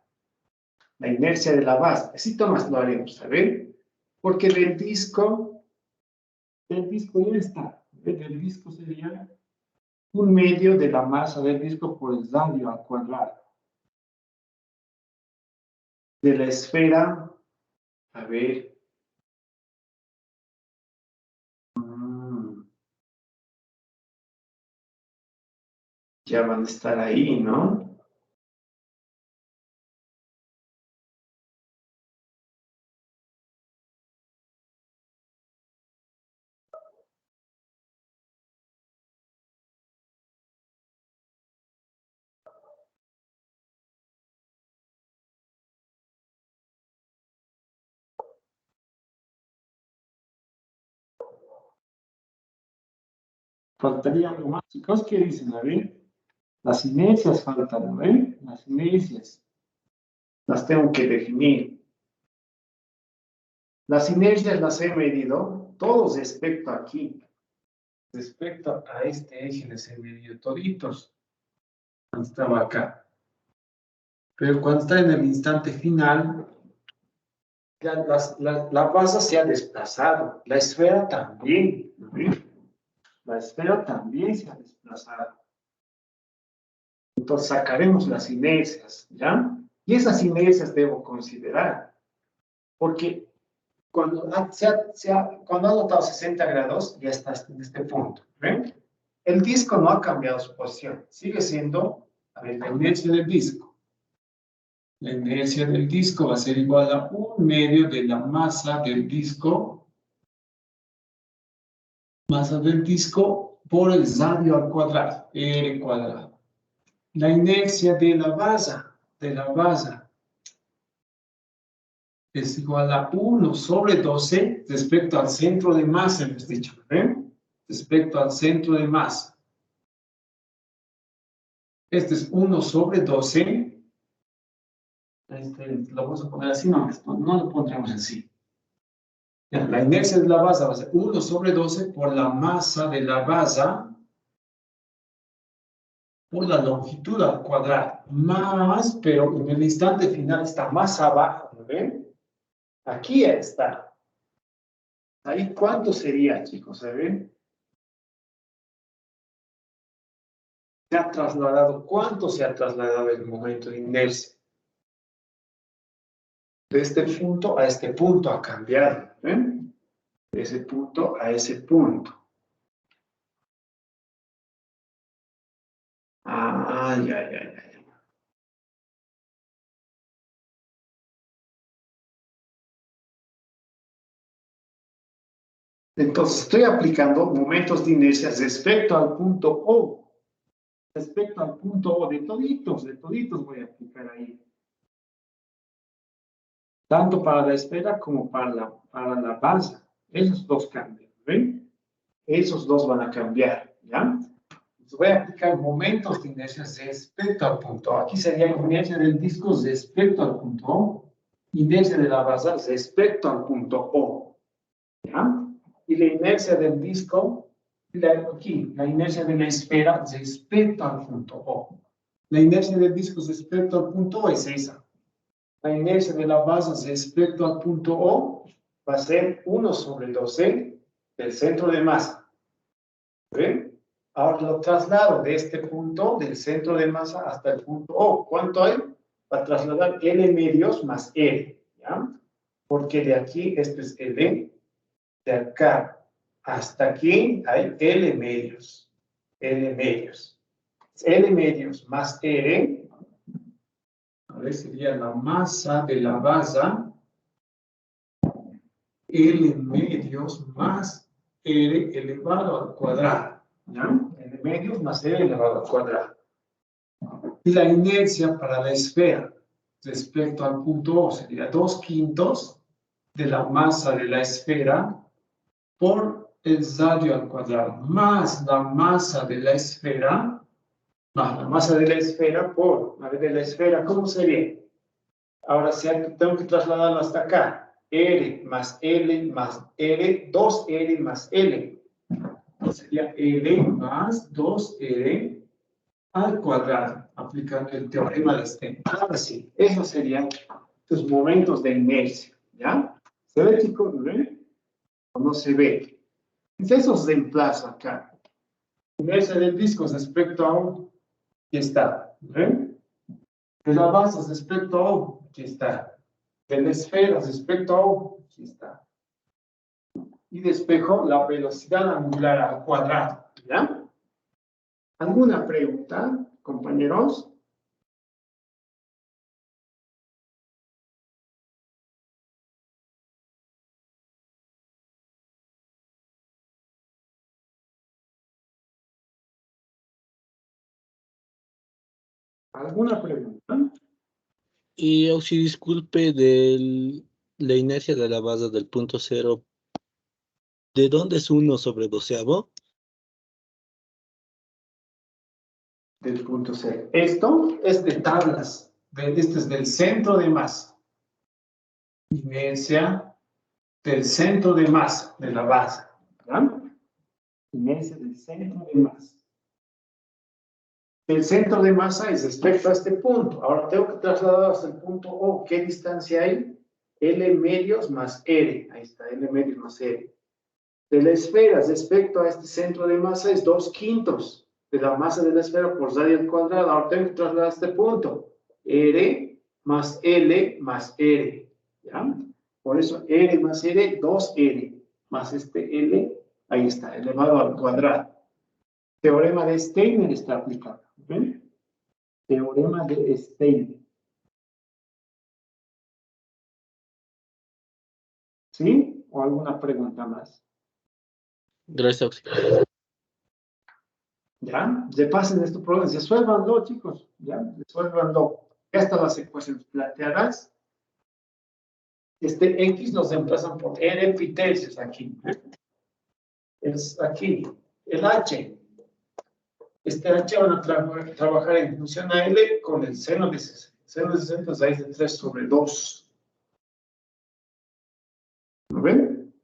La inercia de la base. Así Tomás lo haremos, ¿saben? Porque del disco ya está. Del disco sería 1/2 de la masa del disco por el radio al cuadrado. De la esfera, a ver. Ya van a estar ahí, ¿no? Faltaría algo más, chicos, ¿qué dicen? A ver, las inercias faltan, ¿no ven? Las inercias. Las tengo que definir. Las inercias las he medido, todos respecto aquí. Respecto a este eje les he medido toditos. Cuando estaba acá. Pero cuando está en el instante final, ya la base se ha desplazado. La esfera también, ¿no ven? La esfera también se ha desplazado. Entonces sacaremos las inercias, ¿ya? Y esas inercias debo considerar. Porque cuando ha notado 60 grados, ya está en este punto. ¿Ven? El disco no ha cambiado su posición. Sigue siendo, a ver, la inercia del disco. La inercia del disco va a ser igual a 1/2 de la masa del disco. Masa del disco por el radio al cuadrado, R cuadrado. La inercia de la base, es igual a 1/12 respecto al centro de masa, hemos dicho, ¿ven? Respecto al centro de masa. Este es 1/12. Lo vamos a poner así, no lo pondremos así. Ya, la inercia de la base va a ser 1/12 por la masa de la base por la longitud al cuadrado. Más, pero en el instante final está más abajo, ¿no ven? Aquí está. Ahí, ¿cuánto sería, chicos? ¿Ven? Se ha trasladado. ¿Cuánto se ha trasladado el momento de inercia? De este punto a este punto ha cambiado. ¿Ven? De ese punto a ese punto. Ay. Entonces, estoy aplicando momentos de inercia respecto al punto O. Respecto al punto O, de toditos voy a aplicar ahí. Tanto para la esfera como para la base. Esos dos cambian, ¿ven? Esos dos van a cambiar, ¿ya? Entonces voy a aplicar momentos de inercia respecto al punto O. Aquí sería inercia del disco respecto al punto O. Inercia de la base respecto al punto O, ¿ya? Y la inercia del disco, aquí, la inercia de la esfera respecto al punto O. La inercia del disco respecto al punto O es esa. La inercia de la base respecto al punto O va a ser 1/12 del centro de masa. ¿Ven? Ahora lo traslado de este punto, del centro de masa, hasta el punto O. ¿Cuánto hay? Va a trasladar L medios más R, ¿ya? Porque de aquí, este es L, de acá hasta aquí hay L medios. L medios. L medios más R, a ver, sería la masa de la base, L medios más R elevado al cuadrado. ¿Ya? L medios más R elevado al cuadrado. Y la inercia para la esfera respecto al punto O sería 2/5 de la masa de la esfera por el radio al cuadrado, más la masa de la esfera, por, a ver, de la esfera, ¿cómo sería? Ahora tengo que trasladarlo hasta acá. R más L más R, 2R más L. Sería L más 2R al cuadrado, aplicando el teorema de Stern. Ahora sí, esos serían sus momentos de inercia, ¿ya? ¿Se ve, chicos? ¿Ve? ¿O no se ve? Entonces, eso se reemplaza acá. Inercia del disco respecto a O, aquí está. ¿Ven? De la base respecto a O, aquí está. De la esfera respecto a O, aquí está. Y despejo la velocidad angular al cuadrado, ¿ya? ¿Alguna pregunta, compañeros? ¿Alguna pregunta? Y si disculpe la inercia de la base del punto cero, ¿de dónde es 1/12? Del punto cero. Esto es de tablas. Este es del centro de masa. Inercia del centro de masa de la base. ¿Ya? Inercia del centro de masa. El centro de masa es respecto a este punto. Ahora tengo que trasladar hasta el punto O. ¿Qué distancia hay? L medios más R. Ahí está, L medios más R. de la esfera respecto a este centro de masa es 2/5 de la masa de la esfera por radio al cuadrado. Ahora tengo que trasladar este punto. R más L más R. ¿Ya? Por eso R más R, 2R más este L, ahí está, elevado al cuadrado. Teorema de Steiner está aplicado. ¿Ven? Teorema de Steiner. ¿Sí? ¿O alguna pregunta más? Gracias. ¿Ya? Repasen estos problemas, resuélvanlo, chicos. ¿Ya? Resuélvanlo. Ya están las ecuaciones planteadas. Este X nos reemplazan por R pitercios aquí. Es aquí. El H. Este H van a trabajar en función a L con el seno de 60. Seno de 60 es ahí de 3/2. ¿Lo ven?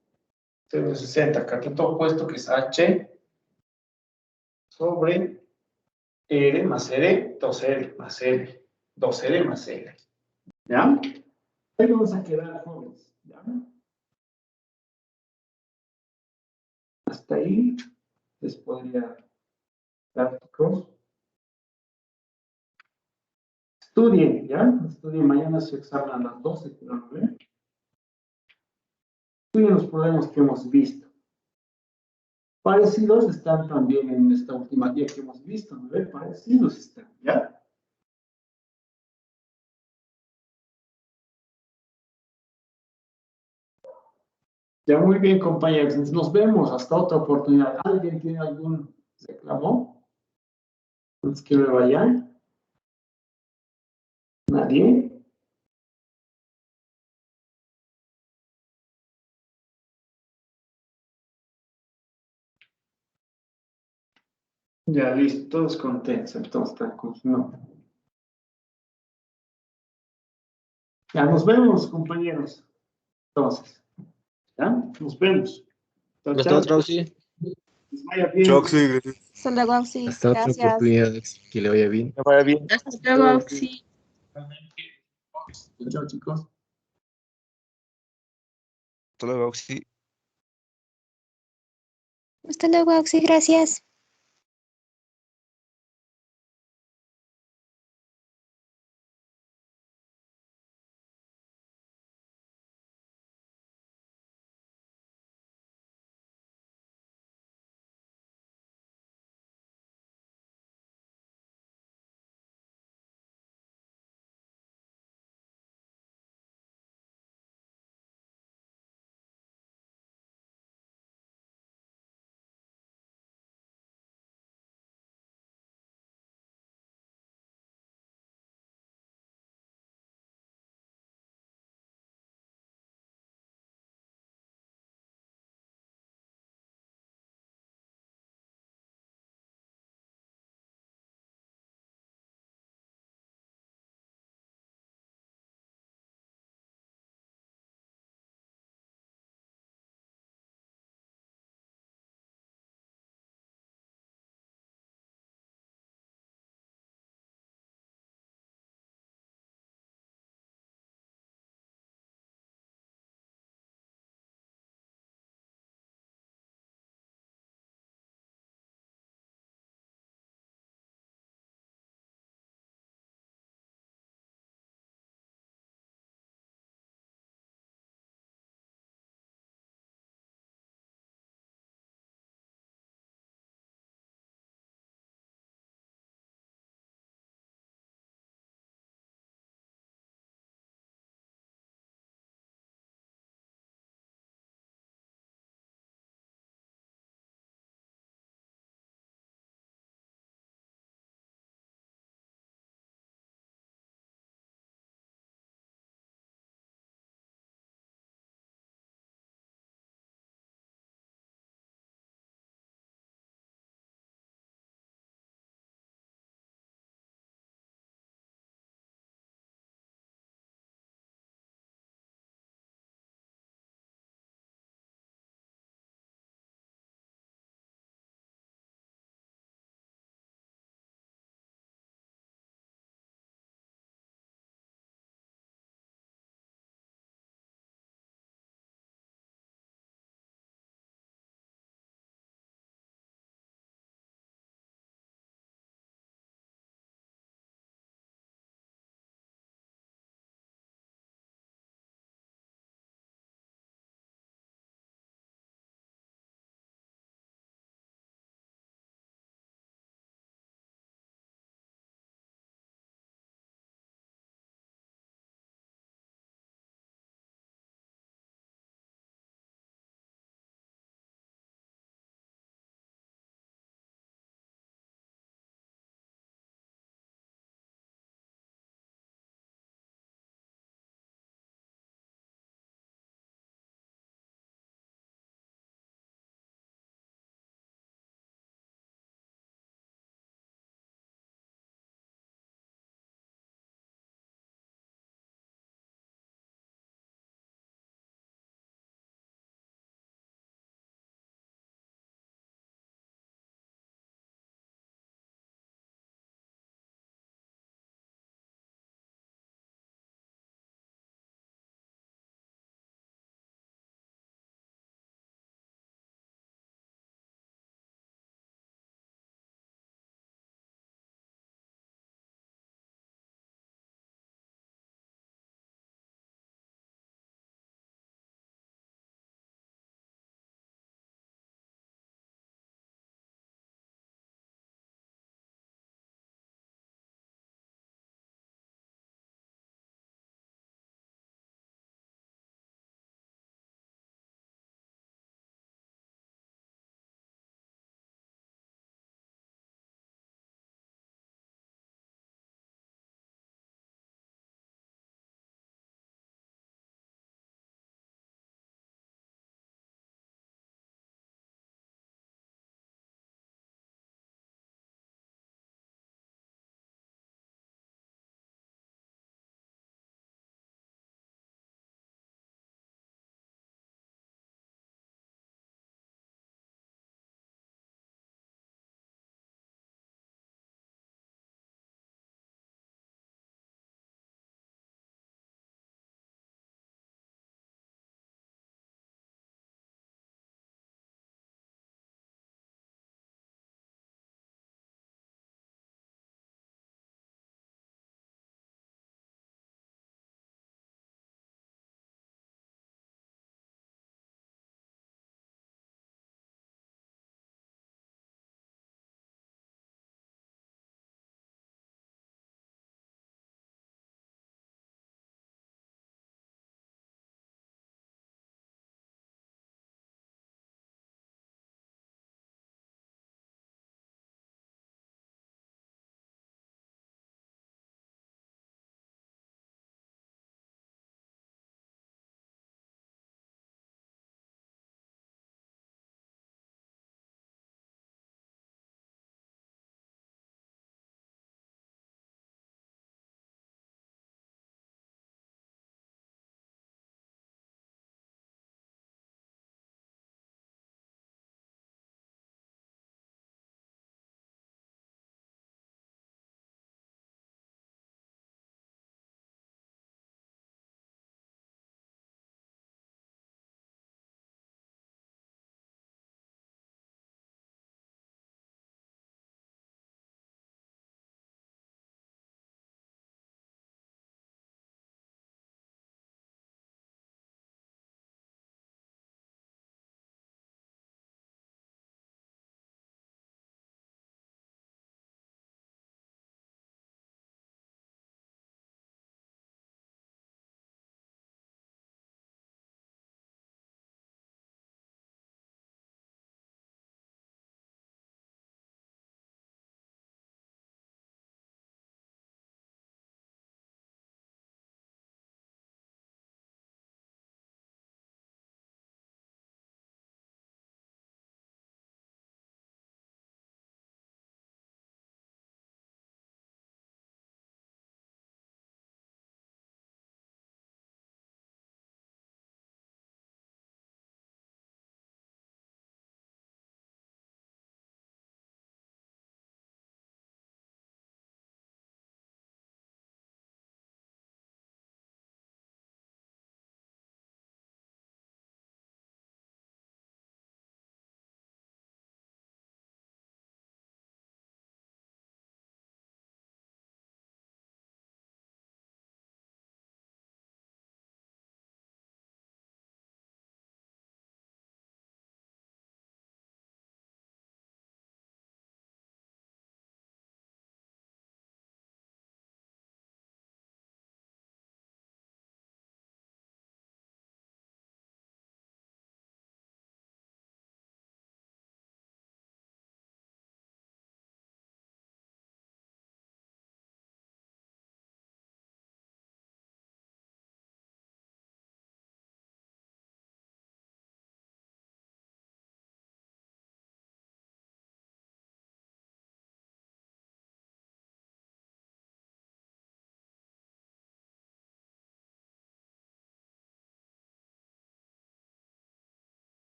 Seno de 60. Acá está todo puesto que es H sobre R más R, 2R más R. 2R más R. ¿Ya? Ahí vamos a quedar jóvenes. ¿Ya? Hasta ahí les podría dar, chicos. Estudien, ¿ya? Estudien mañana su examen a las 12, pero no ven. Estudien los problemas que hemos visto. Parecidos están también en esta última guía que hemos visto, ¿no ven? Parecidos están, ¿ya? Ya, muy bien, compañeros. Entonces, nos vemos hasta otra oportunidad. ¿Alguien tiene algún reclamo? ¿Antes que me vayan? ¿Nadie? Ya, listo. Todos contentos. Entonces, no. Ya, nos vemos, compañeros. Entonces, ¿ya? Nos vemos. Chao, Hasta chao. otra, Auxi. Les vaya bien. Chao, Oxy, gracias. Hasta luego, Auxi. Hasta otra Gracias. oportunidad. Que le vaya bien. Que vaya bien. Hasta luego, Auxi. Chao, chicos. Hasta luego, Oxy. Hasta luego, Auxi. Gracias.